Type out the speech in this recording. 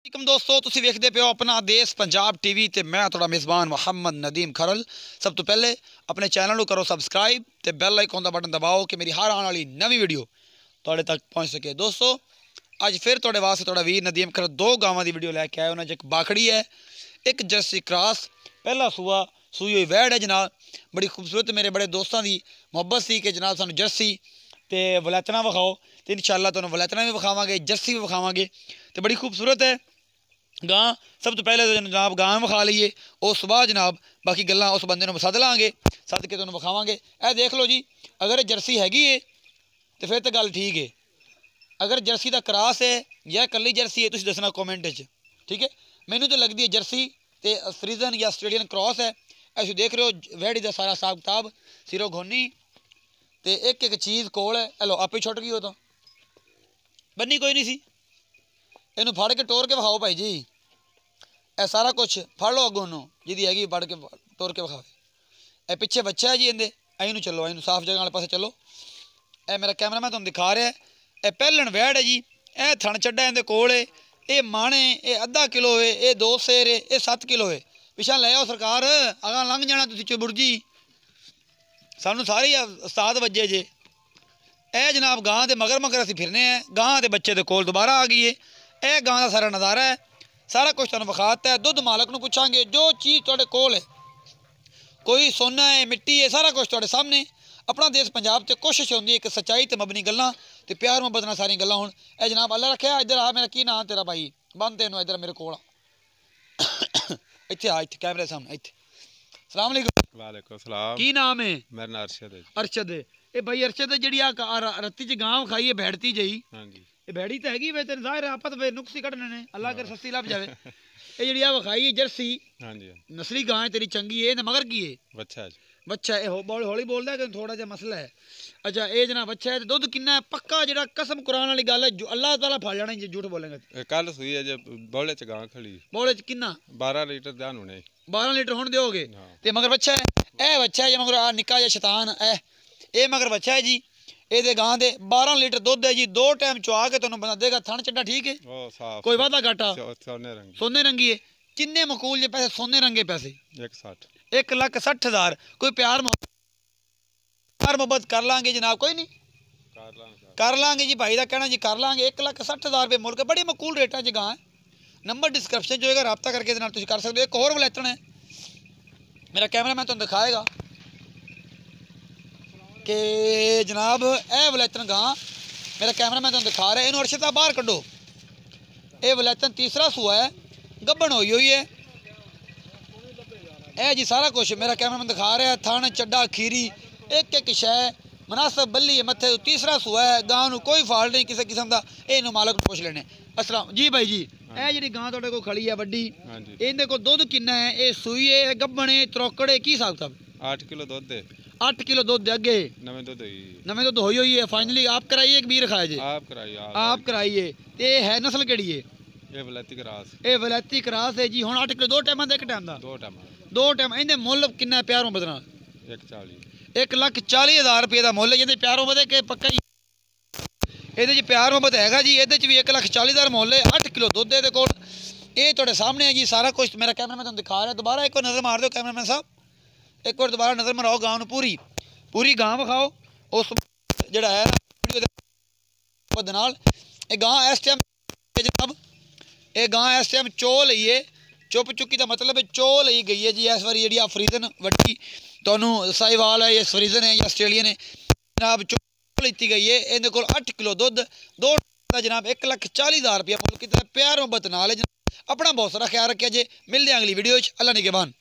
वालेकुम दोस्तों, तुसीं वेखदे पियो अपना देश पंजाब टीवी ते मैं तुहाडा मेज़बान मुहम्मद नदीम खरल। सब तो पहले अपने चैनल को करो सबसक्राइब ते बैल आइकन का बटन दबाओ कि मेरी हर आने वाली नवी वीडियो तुहाडे तक पहुँच सके। दोस्तों अज फिर तुहाडे वास्ते तुहाडा वीर नदीम खरल दो गावां की वीडियो लैके आया। उन्हें एक बाखड़ी है, एक जर्सी क्रॉस। पहला सूआ सूई हुई वैड़ है जनाब, बड़ी खूबसूरत। मेरे बड़े दोस्तों की मुहब्बत सी कि जनाब सानू जर्सी ते वलैतना विखाओ, तो इंशाअल्लाह तुहानू वलैतना भी विखावांगे, जर्सी भी विखावांगे। तो बड़ी खूबसूरत है गां। सब तो पहले तो जनाब गां विखा लीए, उस बाद जनाब बाकी गल्लां उस बंदे नूं सद लांगे, सद के तुहानू विखावांगे। ए देख लो जी, अगर जर्सी हैगी है तो फिर तो गल ठीक है। अगर जर्सी का क्रॉस है या कल्ली जर्सी है, तुसीं दसना कॉमेंट च, ठीक है। मैनू तो लगती है जर्सी तो फ्रीजन या आस्ट्रेलियन क्रॉस है। ऐसे देख रहे हो वैड़ी का सारा हिसाब किताब, सिरों घोनी तो एक एक चीज़ कोल है। हेलो आप ही छुट गई हो तो बन्नी कोई नहीं सी। इनू फड़ के टोर के विखाओ भाई जी, ए सारा कुछ फड़ लो अगों जिदी हैगी, फड़ के टोर के विखाओ। ए पिछे बच्चा है जी इनके, आई चलो, आई साफ जगह वाले पासे चलो। ए मेरा कैमरा मैं तुहानू दिखा रहा है, ए पहलन वैड़ है जी। ए थण चड्डा इनके कोल है, ये माणे ये अद्धा किलो है, ये 2 सेर है, ये 7 किलो है। पिछा ले आओ सरकार, अगां लंघ जाना तुसीं चुबुरजी, सानू सारे उस्ताद वजे जे। ए जनाब गां के मगर मगर असीं फिरने हैं, गां के बच्चे के कोल दोबारा आ गई है। यह गां का सारा नज़ारा है, सारा कुछ तुहानू विखाता है। दुध मालक नूं पुछांगे, जो चीज़ तुहाडे कोल है, कोई सोना है मिट्टी है, सारा कुछ तुहाडे सामने। अपना देश पंजाब ते कोशिश होंदी है कि सच्चाई ते मबनी गल्लां ते प्यार मुहब्बत नाल सारी गल्लां होण। ए जनाब अल्लाह रखिया, इधर आ, मेरा की नाम तेरा भाई, बंद तेनों इधर मेरे कोल इत्थे आ, इत्थे कैमरे सामने इत्थे। सलाम अलैकुम। वालेकुम सलाम। की नाम है? मेरा नाम अरशद है। अरशद है। ये भाई अरशद है जी, रत्ती च गां खाई है बैठती जई। हाँ जी, ये बैड़ी तो हैगी वे, तेरे जाहिर है आपत वे नुक्स ही कढ़ने ने, अल्लाह कर सस्ती लभ जावे। ये जी विखाई है जर्सी, हाँ जी, नस्ली गां है तेरी, चंगी है। मगर की है? बच्चा है जी। बच्चा है। हौली बोलदा है कि थोड़ा जा मसला है। अच्छा ये जना बच्चा है, दुध किन्ना है? पक्का जेड़ा कसम कुरान वाली गल है, जो अल्लाह ताला फड़ लेना जे झूठ बोलेंगे। कल सुई है जब बोले च गां खड़ी, बोले च किन्ना? 12 लीटर दान होने। 12 लीटर हुण दोगे हाँ। ते मगर बच्चा है? ए बच्चा है जी, मगर आ निक्का जिहा शैतान ए मगर बच्चा है जी। ये गां दे 12 लीटर दुध है जी। 2 टाइम चुआ के तुहानू बता देगा। थण चड्डा ठीक है, ओ साफ, कोई वादा घाटा? सोने रंग, सोने रंगी है। किन्ने मकूल जे पैसे सोने रंगे पैसे? 160, 1,60,000। कोई प्यार मुहब्बत कर लांगे जनाब, कोई नहीं कर लांगे जी। भाई का कहना जी कर लांगे। 1,60,000 रुपये मुल्क, बड़ी मकूल रेटा च गां है। नंबर डिस्क्रिप्शन जो है, रब्ता करके कर सकते हो। एक होर वलैतन है, मेरा कैमरा मैं तुहानू दिखाएगा कि जनाब ए वलैतन गां, मेरा कैमरा मैं तुहानू दिखा रहा है। इन्हू अरशद दा बाहर कड्डो। ये वलैतन तीसरा सूआ है, गब्बन हुई हुई है। ए जी सारा कुछ मेरा कैमरा मैं दिखा रहा है, थण चड्डा खीरी एक एक शै मुनासब बल्ली है मत्थे। तीसरा सूआ है, गां नूं कोई फाल्ट नहीं किसी किस्म का। इन्हू मालक पुछ लेने। अस्सलाम जी भाई जी। ए जी गां तुहाडे कोल खड़ी है वड्डी, इहदे कोल दुध किन्ना है? ये सूई है, गब्बन है, त्रौकड़े, की हिसाब किताब? 8 किलो दुध है। 8 किलो दुध अगे नवे दुध नवे दुध होई हुई है। फाइनली आप कराइए एक बीर खाए जे? आप कराइए, आप कराइए। ते है नस्ल केड़ी है? ये वलैती क्रॉस, ये वलैती क्रॉस है जी। हुण 8 किलो 2 टाइम दा, एक टाइम दा? 2 टाइम, 2 टाइम। इहदे मुੱਲ किन्ना है प्यार मुहब्बत नाल? 140, 1,40,000 रुपये का मुੱਲ है। जिहदे प्यार मुहब्बत है कि पक्का ही ये प्यार मुहब्बत हैगा जी। ये भी 1,40,000 मुੱਲ है। 8 किलो दुध है कोल। ये तुहाडे सामने है जी सारा कुछ। मेरा कैमरा मैं तुहानू दिखा रहा। दोबारा एक बार नज़र मार दो कैमरामैन साहब, एक बार दोबारा नज़र माराओ गां नूं, पूरी पूरी गां विखाओ। उस जिहड़ा है वीडियो नाल ये गां इस टाइम जनाब, ये गां इस टाइम चो लई है। चुप चुकी का मतलब है चो लई गई है जी। इस बार जी फ्रीजन वड्डी तुहानू साहिवाल है या फ्रीजन है या आस्ट्रेलियन है जनाब, चो लीती गई है। इहदे कोल 8 किलो दुध, 2 जनाब 1,40,000 रुपया मुल्क। प्यार मुहब्बत नाल है जनाब। अपना बहुत सारा ख्याल रखिया जे। मिलते हैं अगली वीडियो। अल्लाह निगहबान।